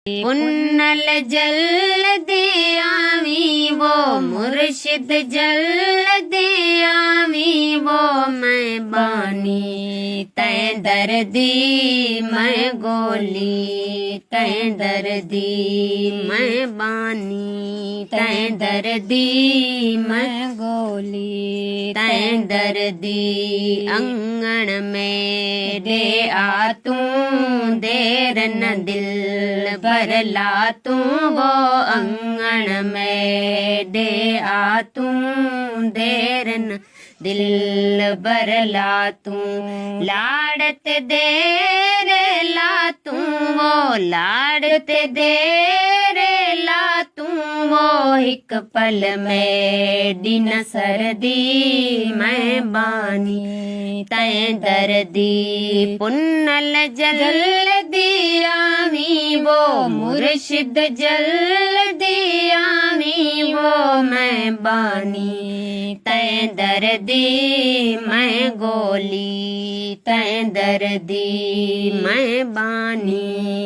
पुन्नल जल्दी आवी वो मुर्शिद जल्दी आवी वो मैं बानी तै दर्दी मैं गोली तै दर्दी मैं बानी तै दर्दी मैं गोली तै दर्दी अंगन में दे आ तू देर न दिल भर ला तू वो अंगन में दे आ तू देर न दिल भर ला तू लाड़त देर ला तू वो लाड़त देर ला तू वो एक पल में दिन सर्दी मैं बानी तै दर्दी पुन्नल जल्दी आवी वो मुर्शिद जल्दी आवी वो मैं बानी तै दर्दी मैं गोली तै दर्दी मैं बानी।